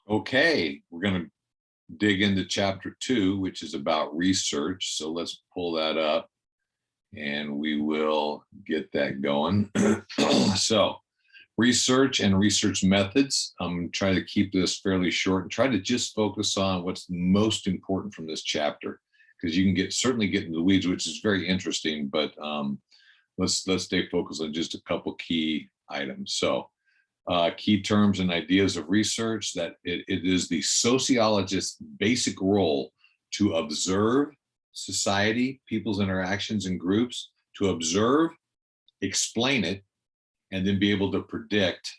Okay, we're going to dig into chapter 2, which is about research. So let's pull that up and we will get that going. So research and research methods. I'm going to try to keep this fairly short and try to just focus on what's most important from this chapter, because you can certainly get into the weeds, which is very interesting, but let's stay focused on just a couple key items. So key terms and ideas of research, that it is the sociologist's basic role to observe society, people's interactions in groups, to observe, explain it, and then be able to predict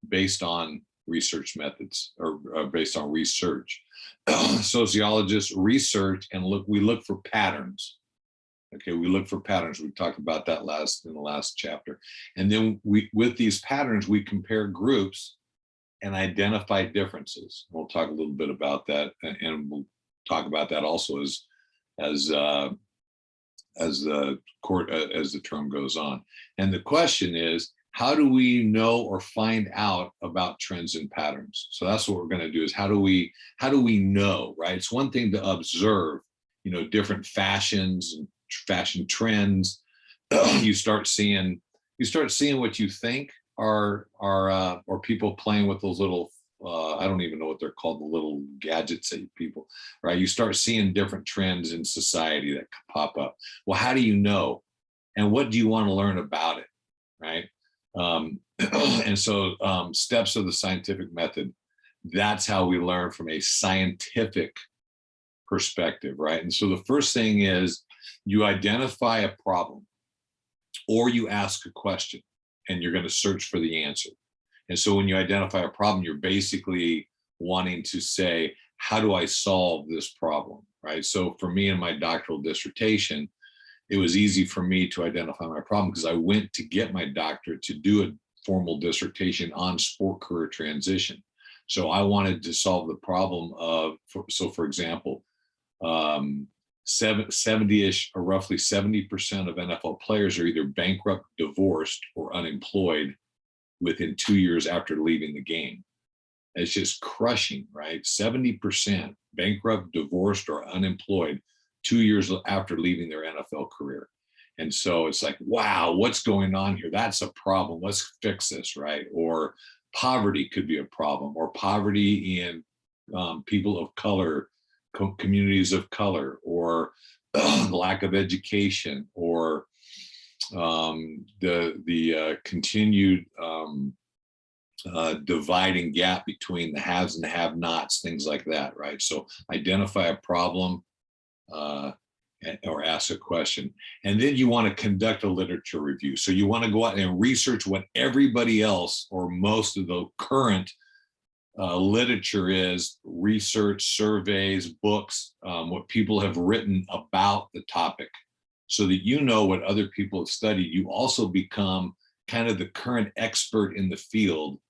based on research methods or based on research. Sociologists research and we look for patterns. Okay, we look for patterns. We talked about that in the last chapter. And then with these patterns, we compare groups and identify differences. We'll talk a little bit about that, and we'll talk about that also as the term goes on. And the question is, how do we know or find out about trends and patterns? So that's what we're going to do, is how do we know, right? It's one thing to observe, different fashions and fashion trends. you start seeing what you think are people playing with those little I don't even know what they're called, the little gadgets that people, right? You start seeing different trends in society that pop up. Well, how do you know, and what do you want to learn about it, right? And so steps of the scientific method, that's how we learn from a scientific perspective, right? And so the first thing is you identify a problem, or you ask a question and you're going to search for the answer. And so when you identify a problem, you're basically wanting to say, how do I solve this problem, right? So for me in my doctoral dissertation, it was easy for me to identify my problem because I went to get my doctorate to do a formal dissertation on sport career transition. So I wanted to solve the problem of, for example, 70-ish or roughly 70% of NFL players are either bankrupt, divorced, or unemployed within 2 years after leaving the game. It's just crushing, right? 70% bankrupt, divorced, or unemployed 2 years after leaving their NFL career. And so it's like, wow, what's going on here? That's a problem. Let's fix this, right? Or poverty could be a problem, or poverty in people of color, communities of color, or lack of education, or the continued dividing gap between the haves and the have-nots, things like that, right? So identify a problem or ask a question. And then you want to conduct a literature review. So you want to go out and research what everybody else or most of the current literature is, research, surveys, books, what people have written about the topic, so that you know what other people have studied. You also become kind of the current expert in the field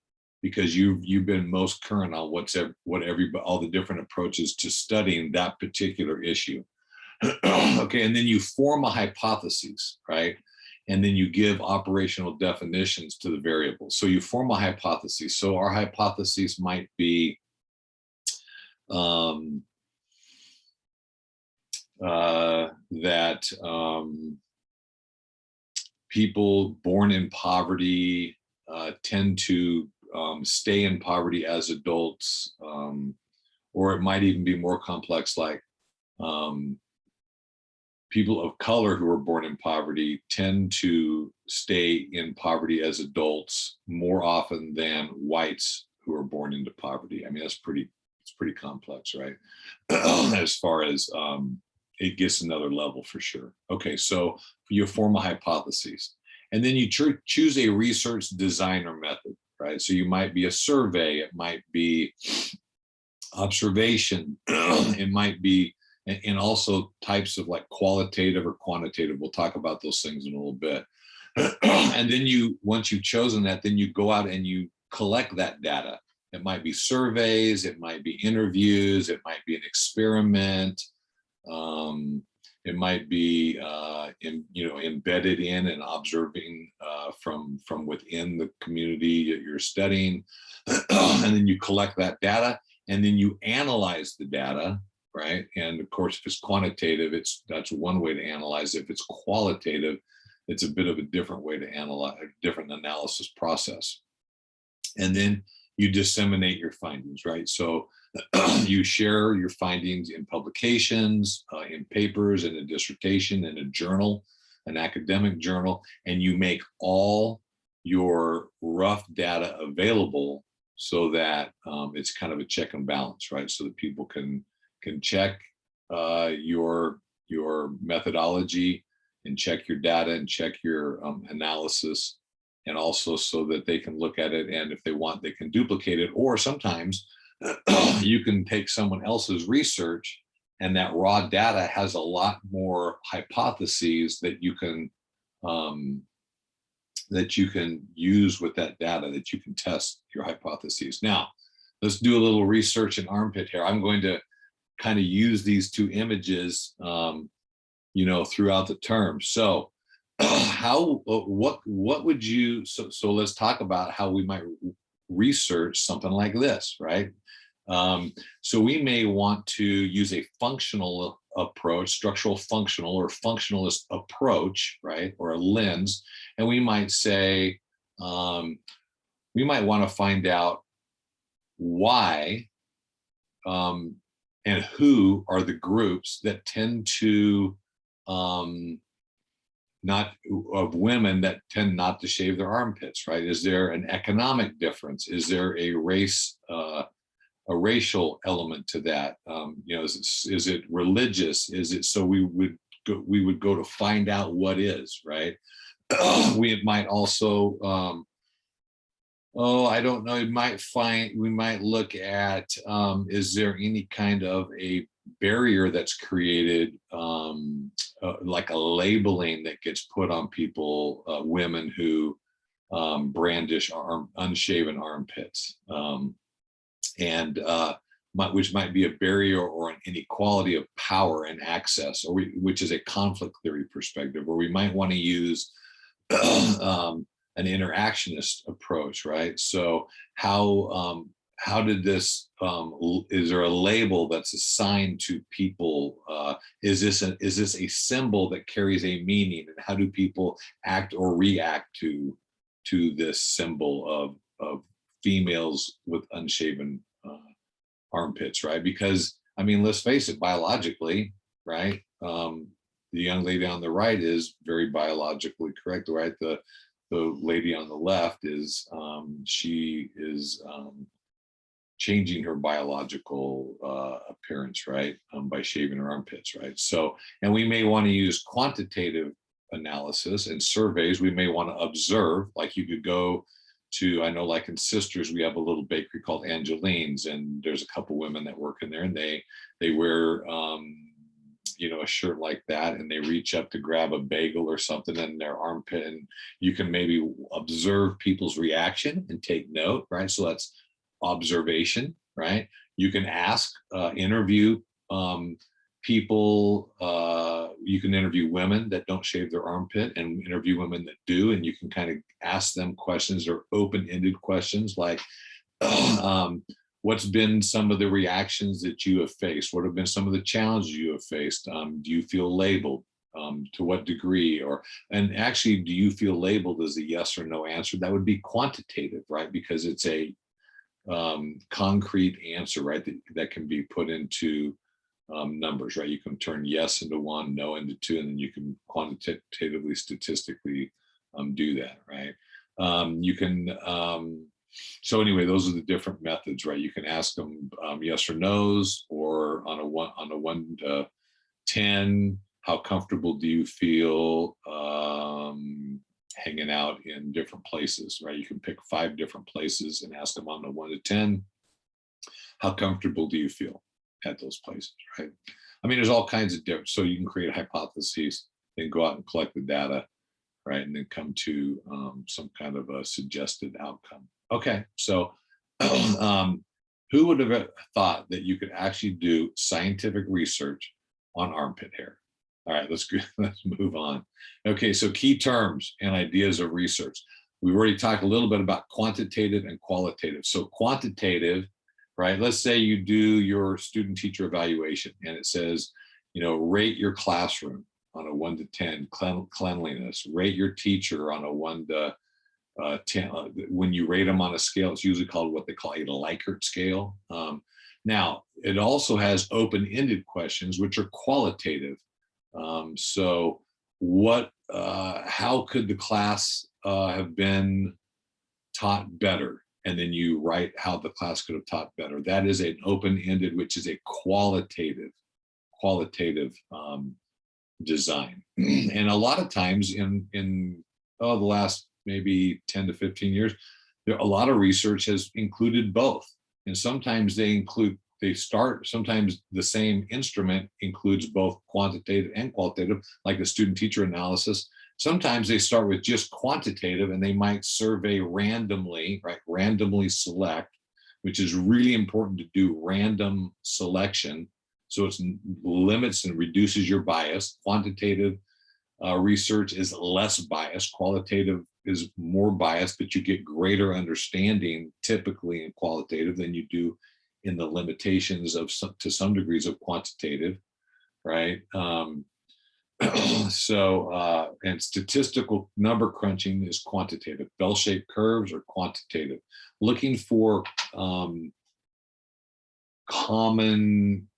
because you've been most current on all the different approaches to studying that particular issue. Okay, and then you form a hypothesis, right? And then you give operational definitions to the variables. So you form a hypothesis. So our hypothesis might be that people born in poverty tend to stay in poverty as adults, or it might even be more complex, like people of color who are born in poverty tend to stay in poverty as adults more often than whites who are born into poverty. I mean, it's pretty complex, right? As far as it gets another level for sure. Okay, so you form a hypothesis, and then you choose a research designer method, right? So you might be a survey, it might be observation, it might be, and also types of like qualitative or quantitative. We'll talk about those things in a little bit. And then once you've chosen that, then you go out and you collect that data. It might be surveys, it might be interviews, it might be an experiment. It might be embedded in and observing from within the community that you're studying. And then you collect that data, and then you analyze the data, right? And of course, if it's quantitative, that's one way to analyze it. If it's qualitative, it's a bit of a different way to analyze, a different analysis process. And then you disseminate your findings, right? So you share your findings in publications, in papers, in a dissertation, in a journal, an academic journal, and you make all your rough data available so that it's kind of a check and balance, right? So that people can check your methodology and check your data and check your analysis, and also so that they can look at it, and if they want, they can duplicate it. Or sometimes you can take someone else's research, and that raw data has a lot more hypotheses that you can use with that data, that you can test your hypotheses. Now, let's do a little research in armpit hair. I'm going to kind of use these two images, throughout the term. So what would you, so let's talk about how we might research something like this, right? So we may want to use a functional approach, structural functional or functionalist approach, right? Or a lens. And we might say, we might want to find out why and who are the groups that tend to not of women that tend not to shave their armpits, right? Is there an economic difference? Is there a racial element to that? Is it religious? Is it, so we would go to find out what is, right? We might also, I don't know, we might look at, is there any kind of a barrier that's created, like a labeling that gets put on people, women who brandish unshaven armpits, which might be a barrier or an inequality of power and access, which is a conflict theory perspective, where we might want to use an interactionist approach, right? So how did this, is there a label that's assigned to people? Is this a symbol that carries a meaning, and how do people act or react to this symbol of females with unshaven armpits, right? Because, I mean, let's face it, biologically, right? The young lady on the right is very biologically correct, right? The lady on the left is, she is changing her biological appearance, right? By shaving her armpits, right? So, and we may want to use quantitative analysis and surveys. We may want to observe, like you could go to, I know like in Sisters, we have a little bakery called Angeline's, and there's a couple women that work in there, and they wear, a shirt like that, and they reach up to grab a bagel or something in their armpit, and you can maybe observe people's reaction and take note, right? So that's observation, right? You can ask, interview people, you can interview women that don't shave their armpit and interview women that do, and you can kind of ask them questions, or open-ended questions like, what's been some of the reactions that you have faced? What have been some of the challenges you have faced? Do you feel labeled? To what degree? And actually, do you feel labeled as a yes or no answer? That would be quantitative, right? Because it's a concrete answer, right? That can be put into numbers, right? You can turn yes into 1, no into 2, and then you can quantitatively, statistically do that, right? You can, so anyway, those are the different methods, right? You can ask them yes or no's, or on a 1 to 10, how comfortable do you feel hanging out in different places, right? You can pick 5 different places and ask them on a 1 to 10, how comfortable do you feel at those places, right? I mean, there's all kinds of different, so you can create hypotheses, then go out and collect the data, right? And then come to some kind of a suggested outcome. Okay, so who would have thought that you could actually do scientific research on armpit hair? All right, let's move on. Okay, so key terms and ideas of research. We've already talked a little bit about quantitative and qualitative. So quantitative, right? Let's say you do your student teacher evaluation and it says, rate your classroom on a 1 to 10 cleanliness, rate your teacher on a 1 to 10. When you rate them on a scale, it's usually called what they call a Likert scale. Now, it also has open-ended questions, which are qualitative. So how could the class have been taught better? And then you write how the class could have taught better. That is an open-ended, which is a qualitative design. And a lot of times in the last maybe 10 to 15 years, a lot of research has included both. And sometimes sometimes the same instrument includes both quantitative and qualitative, like a student teacher analysis. Sometimes they start with just quantitative and they might survey randomly, right? Randomly select, which is really important to do random selection. So it limits and reduces your bias. Quantitative research is less biased. Qualitative is more biased, but you get greater understanding typically in qualitative than you do in the limitations of to some degrees of quantitative, right? And statistical number crunching is quantitative. Bell-shaped curves are quantitative. Looking for common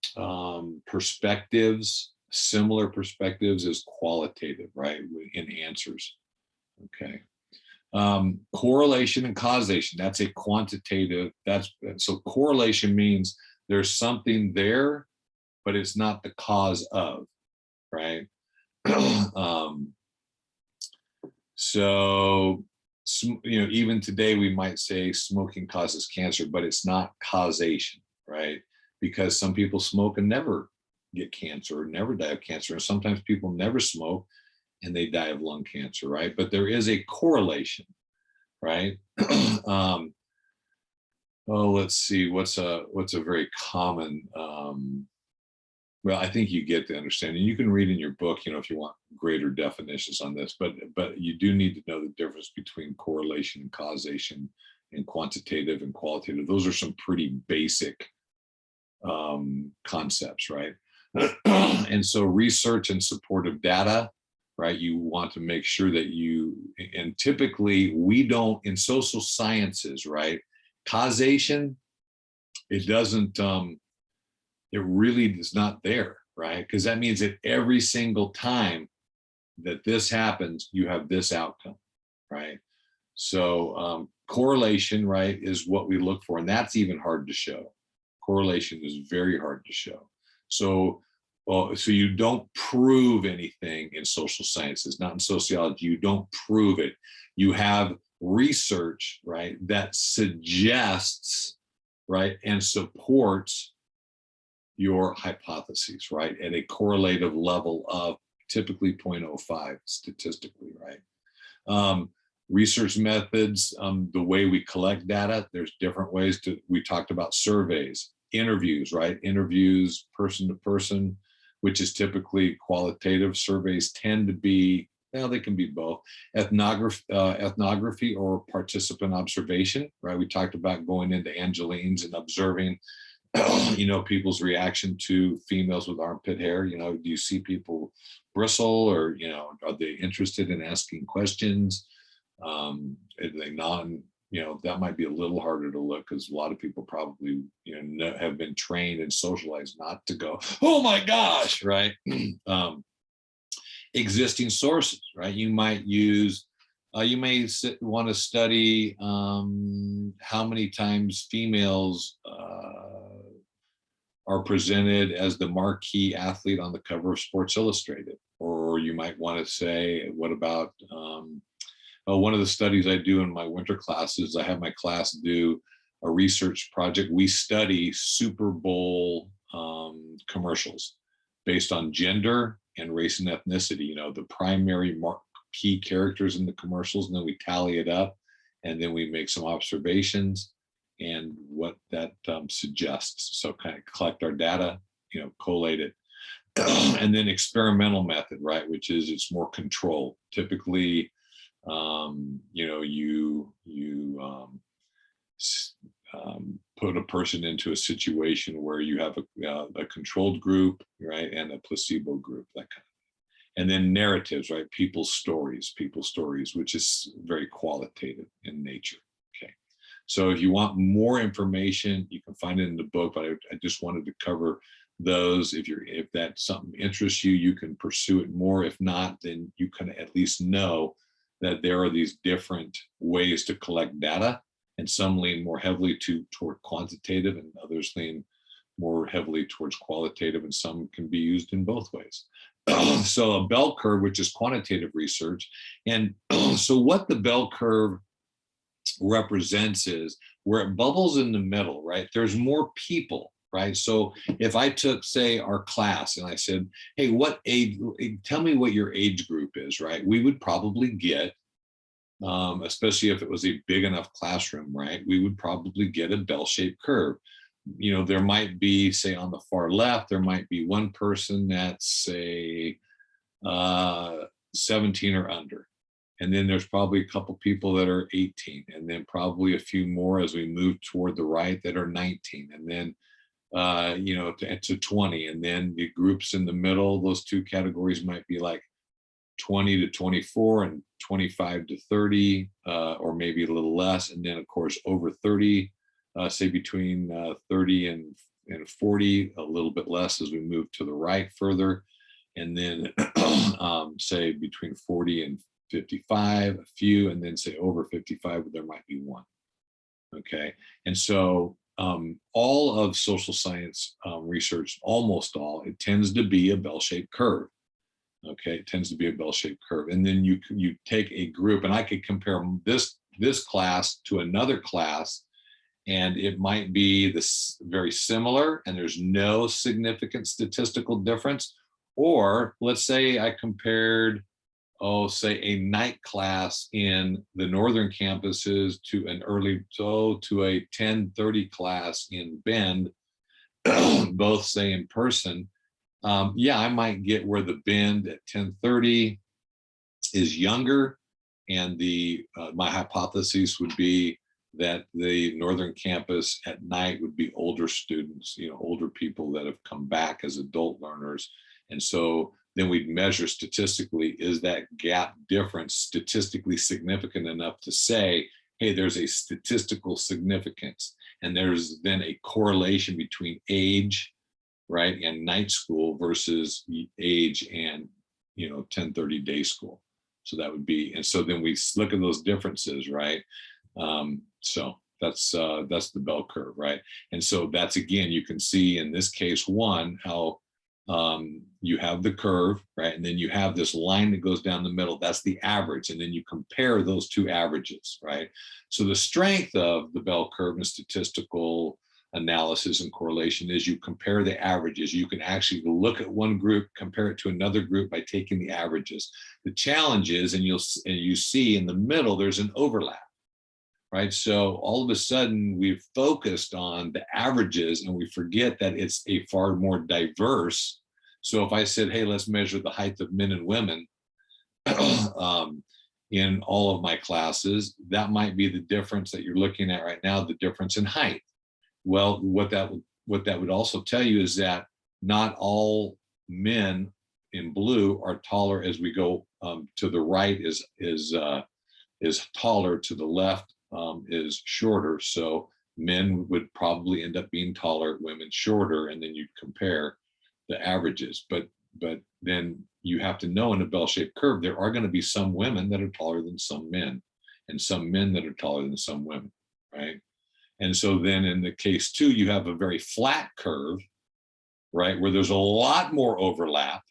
perspectives, similar perspectives is qualitative, right? In answers, okay. Correlation and causation, that's a quantitative. So correlation means there's something there, but it's not the cause of, right? So, even today we might say smoking causes cancer, but it's not causation, right? Because some people smoke and never get cancer or never die of cancer. And sometimes people never smoke and they die of lung cancer, right? But there is a correlation, right? Let's see, what's a very common, well, I think you get the understanding. You can read in your book, if you want greater definitions on this, but you do need to know the difference between correlation and causation and quantitative and qualitative. Those are some pretty basic concepts, right? And so research and supportive data, right? You want to make sure that and typically we don't, in social sciences, right? Causation, it doesn't, it really is not there, right? Because that means that every single time that this happens, you have this outcome, right? So correlation, right, is what we look for. And that's even hard to show. Correlation is very hard to show. So you don't prove anything in social sciences, not in sociology. You don't prove it. You have research, right, that suggests, right, and supports your hypotheses, right, at a correlative level of typically 0.05 statistically, right? Research methods, the way we collect data, there's different ways we talked about surveys, interviews, right? Interviews person to person, which is typically qualitative. Surveys tend to be, well, they can be both. Ethnography or participant observation, right? We talked about going into Angelines and observing people's reaction to females with armpit hair. Do you see people bristle, or are they interested in asking questions? Are they that might be a little harder to look, because a lot of people probably have been trained and socialized not to go, oh my gosh, right? Existing sources, right? You might use you may want to study how many times females are presented as the marquee athlete on the cover of Sports Illustrated. Or you might want to say, what about one of the studies I do in my winter classes, I have my class do a research project. We study Super Bowl commercials based on gender and race and ethnicity, the primary key characters in the commercials, and then we tally it up, and then we make some observations and what that suggests. So kind of collect our data, collate it. And then experimental method, right, which is it's more controlled. Typically, put a person into a situation where you have a controlled group, right, and a placebo group, that kind of. And then narratives, right? People's stories, which is very qualitative in nature. Okay. So if you want more information, you can find it in the book, but I just wanted to cover those. If that's something interests you, you can pursue it more. If not, then you can at least know that there are these different ways to collect data, and some lean more heavily toward quantitative and others lean more heavily towards qualitative, and some can be used in both ways. So a bell curve, which is quantitative research. And so what the bell curve represents is where it bubbles in the middle, right? There's more people, right? So if I took, say, our class and I said, hey, what age, tell me what your age group is, right? We would probably get, especially if it was a big enough classroom, right? We would probably get a bell-shaped curve. You know, there might be, say, on the far left, there might be one person that's, say, 17 or under. And then there's probably a couple people that are 18, and then probably a few more as we move toward the right that are 19, and then, you know, to 20. And then the groups in the middle, those two categories might be like 20 to 24 and 25 to 30, or maybe a little less. And then, of course, over 30, say between 30 and 40, a little bit less as we move to the right further. And then say between 40 and 55, a few, and then say over 55, there might be one. Okay. And so all of social science research, almost all, it tends to be a bell-shaped curve. Okay, it tends to be a bell-shaped curve. And then you take a group, and I could compare this class to another class, and it might be this very similar and there's no significant statistical difference. Or let's say I compared, say a night class in the northern campuses to an to a 10:30 class in Bend, both say in person. Yeah, I might get where the Bend at 10:30 is younger, and my hypothesis would be that the northern campus at night would be older students, you know, older people that have come back as adult learners. And so then we'd measure statistically, is that gap difference statistically significant enough to say, hey, there's a statistical significance, and there's then a correlation between age, right, and night school versus age and, you know, 10:30 day school. So that would be, and so then we look at those differences, right? So that's the bell curve, right? And so that's, again, you can see in this case one, how you have the curve, right? And then you have this line that goes down the middle, that's the average. And then you compare those two averages, right? So the strength of the bell curve in statistical analysis and correlation is you compare the averages. You can actually look at one group, compare it to another group by taking the averages. The challenge is, and you see in the middle, there's an overlap, right? So all of a sudden we've focused on the averages and we forget that it's a far more diverse. So if I said, hey, let's measure the height of men and women in all of my classes, that might be the difference that you're looking at right now, the difference in height. Well, what that would also tell you is that not all men in blue are taller. As we go to the right is taller, to the left is shorter. So men would probably end up being taller, women shorter, and then you'd compare the averages. But then you have to know, in a bell-shaped curve, there are going to be some women that are taller than some men, and some men that are taller than some women, right? And so then in the case two, you have a very flat curve, right, where there's a lot more overlap,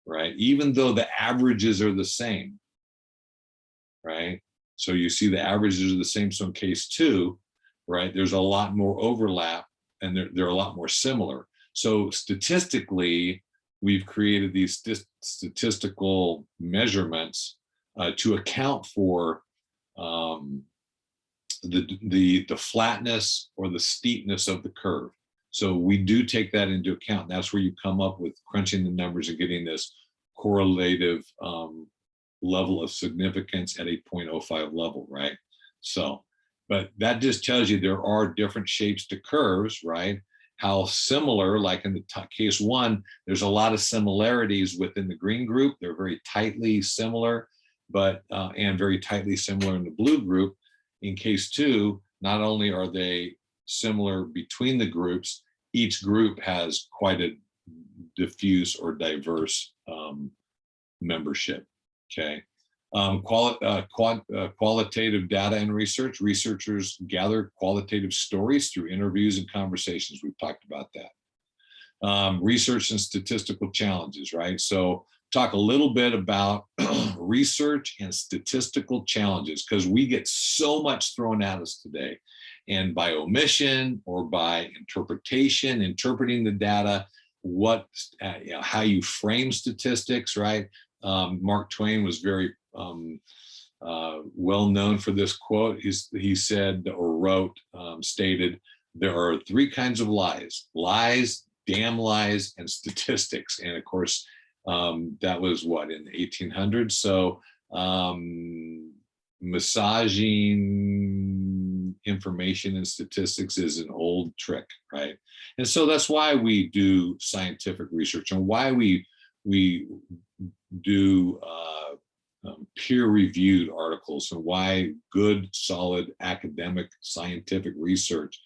right, even though the averages are the same, right? So you see the averages are the same. So in case two, right, there's a lot more overlap, and they're a lot more similar. So statistically, we've created these statistical measurements to account for the flatness or the steepness of the curve. So we do take that into account. That's where you come up with crunching the numbers and getting this correlative level of significance at a 0.05 level, right? So But that just tells you there are different shapes to curves, right? How similar, like in the case one, there's a lot of similarities within the green group. They're very tightly similar, but and very tightly similar in the blue group. In case two, not only are they similar between the groups, each group has quite a diffuse or diverse membership. Okay. Qualitative data and research. Researchers gather qualitative stories through interviews and conversations. We've talked about that. Research and statistical challenges, right? So talk a little bit about research and statistical challenges, because we get so much thrown at us today. And by omission or by interpretation, interpreting the data, how you frame statistics, right? Mark Twain was very well known for this quote. He said or wrote, stated, there are three kinds of lies: lies, damn lies, and statistics. And of course, that was what, in the 1800s. So massaging information and statistics is an old trick, right? And so that's why we do scientific research, and why we do peer-reviewed articles, and why good, solid academic scientific research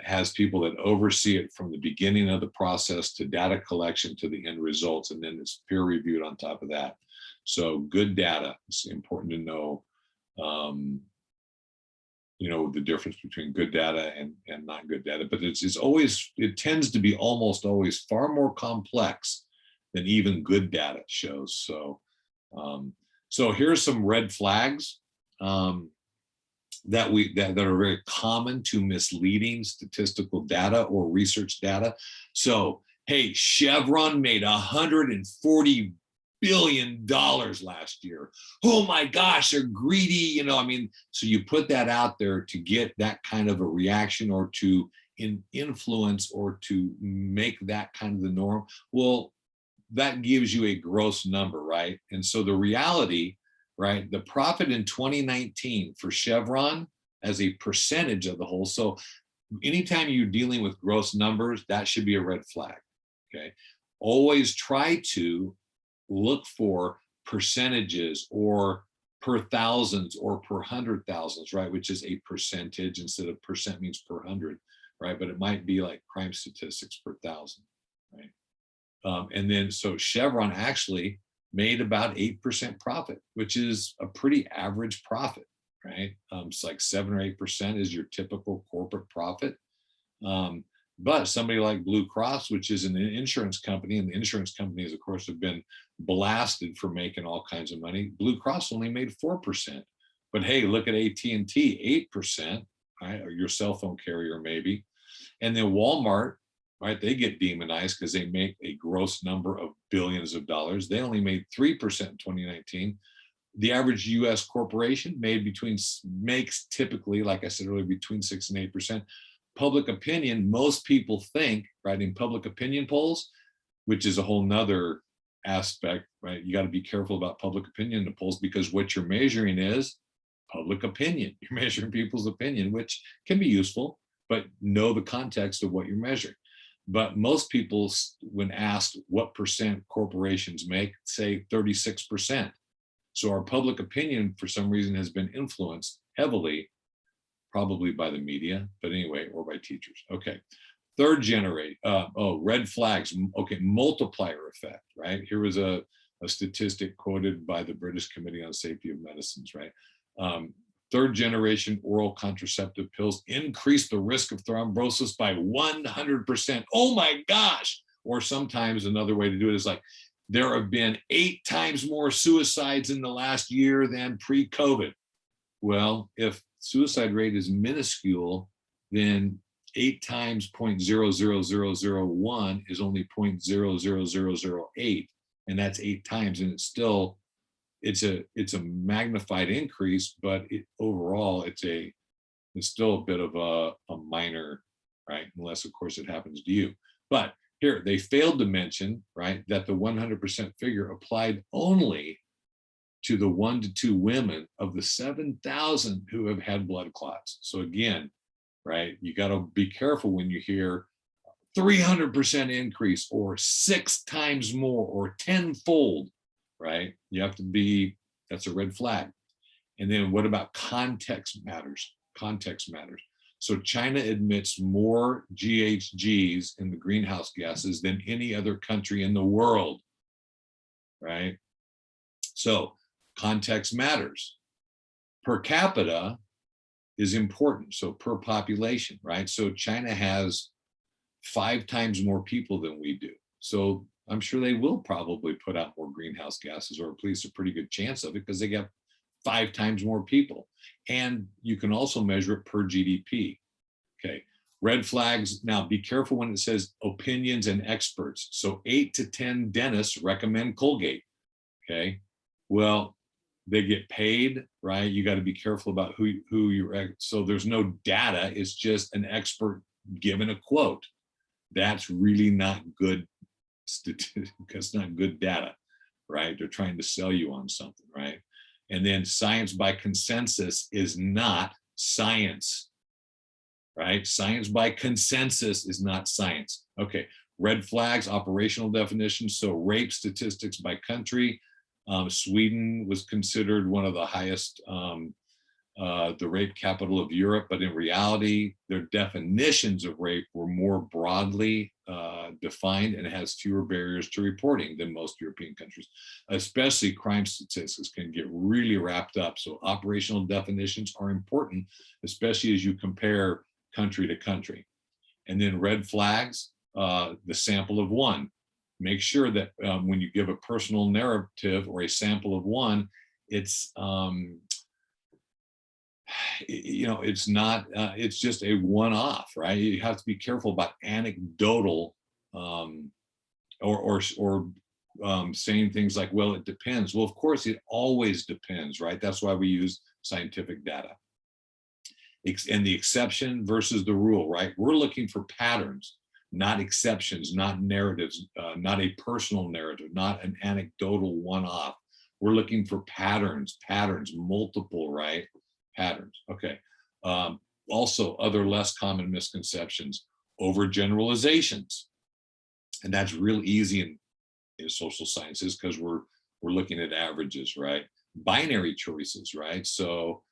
has people that oversee it from the beginning of the process to data collection to the end results, and then it's peer-reviewed on top of that. So good data, it's important to know, you know, the difference between good data and not good data. But it tends to be almost always far more complex than even good data shows. So, so here's some red flags that are very common to misleading statistical data or research data. So, hey, Chevron made $140 billion last year. Oh my gosh, they're greedy, you know. I mean, so you put that out there to get that kind of a reaction, or to influence, or to make that kind of the norm. Well, that gives you a gross number, right? And so the reality, right, the profit in 2019 for Chevron as a percentage of the whole. So anytime you're dealing with gross numbers, that should be a red flag, okay? Always try to look for percentages, or per thousands, or per hundred thousands, right? Which is a percentage instead of percent means per hundred, right? But it might be like crime statistics per thousand, right? And then, so Chevron actually made about 8% profit, which is a pretty average profit, right? It's like 7 or 8% is your typical corporate profit. But somebody like Blue Cross, which is an insurance company, and the insurance companies, of course, have been blasted for making all kinds of money. Blue Cross only made 4%. But hey, look at AT&T, 8%, right? Or your cell phone carrier, maybe. And then Walmart, right? They get demonized because they make a gross number of billions of dollars. They only made 3% in 2019. The average US corporation makes typically, like I said earlier, between 6 and 8%. Public opinion, most people think, right, in public opinion polls, which is a whole nother aspect, right? You got to be careful about public opinion polls, because what you're measuring is public opinion. You're measuring people's opinion, which can be useful, but know the context of what you're measuring. But most people, when asked what percent corporations make, say 36%. So our public opinion, for some reason, has been influenced heavily, probably by the media, but anyway, or by teachers. Okay, third generation, red flags. Okay, multiplier effect, right? Here was a statistic quoted by the British Committee on Safety of Medicines, right? Third generation oral contraceptive pills increase the risk of thrombosis by 100%. Oh my gosh. Or sometimes another way to do it is like, there have been 8 times more suicides in the last year than pre-COVID. Well, if suicide rate is minuscule, then 8 times 0.00001 is only 0.00008. And that's 8 times. And it's still, it's a magnified increase, but overall it's still a bit of a minor, right? Unless of course it happens to you. But here they failed to mention, right, that the 100% figure applied only to the 1 to 2 women of the 7,000 who have had blood clots. So again, right, you got to be careful when you hear 300% increase or 6 times more or tenfold, right? You have to be, that's a red flag. And then what about context matters? Context matters. So China emits more GHGs in the greenhouse gases than any other country in the world, right? So context matters. Per capita is important. So per population, right? So China has 5 times more people than we do. So I'm sure they will probably put out more greenhouse gases, or at least a pretty good chance of it, because they got 5 times more people. And you can also measure it per GDP. Okay. Red flags. Now be careful when it says opinions and experts. So 8 to 10 dentists recommend Colgate. Okay. Well, they get paid, right? You got to be careful about who you're, so there's no data. It's just an expert given a quote. That's really not good statistics. That's not good data, right? They're trying to sell you on something, right? And then science by consensus is not science, right? Science by consensus is not science. Okay, red flags, operational definitions. So rape statistics by country. Sweden was considered one of the highest, the rape capital of Europe, but in reality, their definitions of rape were more broadly defined and has fewer barriers to reporting than most European countries. Especially crime statistics can get really wrapped up. So operational definitions are important, especially as you compare country to country. And then red flags, the sample of one. Make sure that when you give a personal narrative or a sample of one, it's it's not, it's just a one-off, right? You have to be careful about anecdotal or saying things like, well, it depends. Well, of course, it always depends, right? That's why we use scientific data. And the exception versus the rule, right? We're looking for patterns, not exceptions, not narratives, not a personal narrative, not an anecdotal one-off. We're looking for patterns, multiple, right? Patterns. Okay. Also, other less common misconceptions, overgeneralizations. And that's real easy in social sciences because we're looking at averages, right? Binary choices, right? So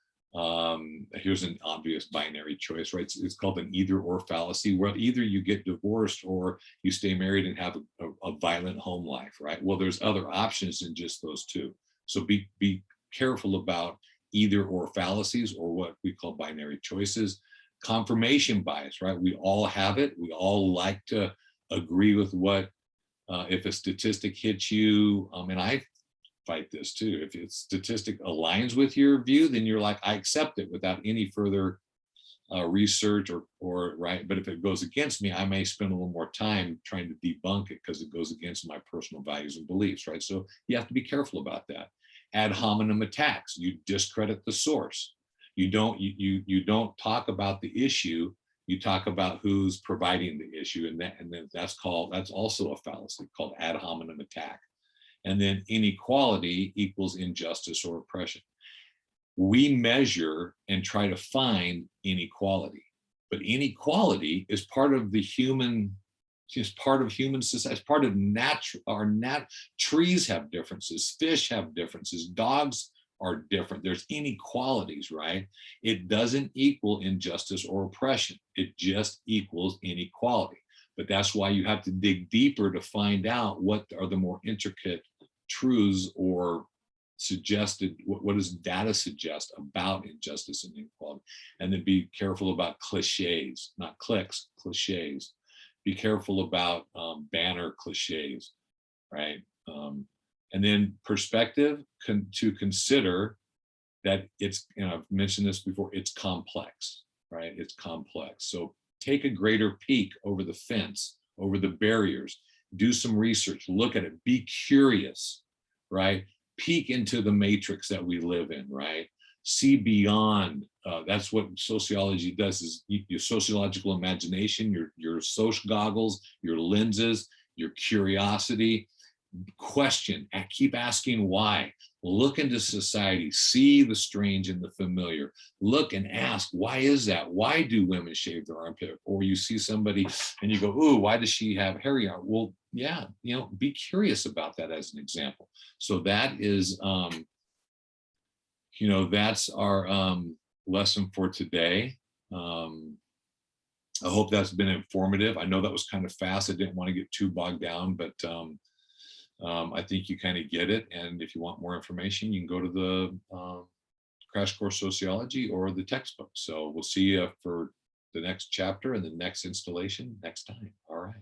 here's an obvious binary choice, right? It's called an either or fallacy, where either you get divorced or you stay married and have a violent home life, right? Well, there's other options than just those two. So be careful about either or fallacies, or what we call binary choices. Confirmation bias, right? We all have it. We all like to agree with what, if a statistic hits you, and I fight this too. If a statistic aligns with your view, then you're like, I accept it without any further research or right. But if it goes against me, I may spend a little more time trying to debunk it because it goes against my personal values and beliefs, right? So you have to be careful about that. Ad hominem attacks, you discredit the source. You don't talk about the issue, you talk about who's providing the issue, and then that's also a fallacy called ad hominem attack. And then inequality equals injustice or oppression. We measure and try to find inequality, but inequality is part of the human, just part of human society, it's part of trees have differences, fish have differences, dogs are different. There's inequalities, right? It doesn't equal injustice or oppression. It just equals inequality. But that's why you have to dig deeper to find out what are the more intricate truths or suggested, what does data suggest about injustice and inequality? And then be careful about cliches, not clicks, cliches. Be careful about banner cliches, right? And then perspective, to consider that it's, I've mentioned this before, it's complex, right? It's complex. So take a greater peek over the fence, over the barriers, do some research, look at it, be curious, right? Peek into the matrix that we live in, right? See beyond. That's what sociology does, is your sociological imagination, your social goggles, your lenses, your curiosity. question, keep asking why. Look into society, see the strange and the familiar. Look and ask, why is that? Why do women shave their armpit? Or you see somebody and you go, ooh, why does she have hairy arm? Well, yeah, be curious about that as an example. So that is, that's our lesson for today. I hope that's been informative. I know that was kind of fast. I didn't want to get too bogged down, but I think you kind of get it. And if you want more information, you can go to the Crash Course Sociology or the textbook. So we'll see you for the next chapter and the next installation next time. All right.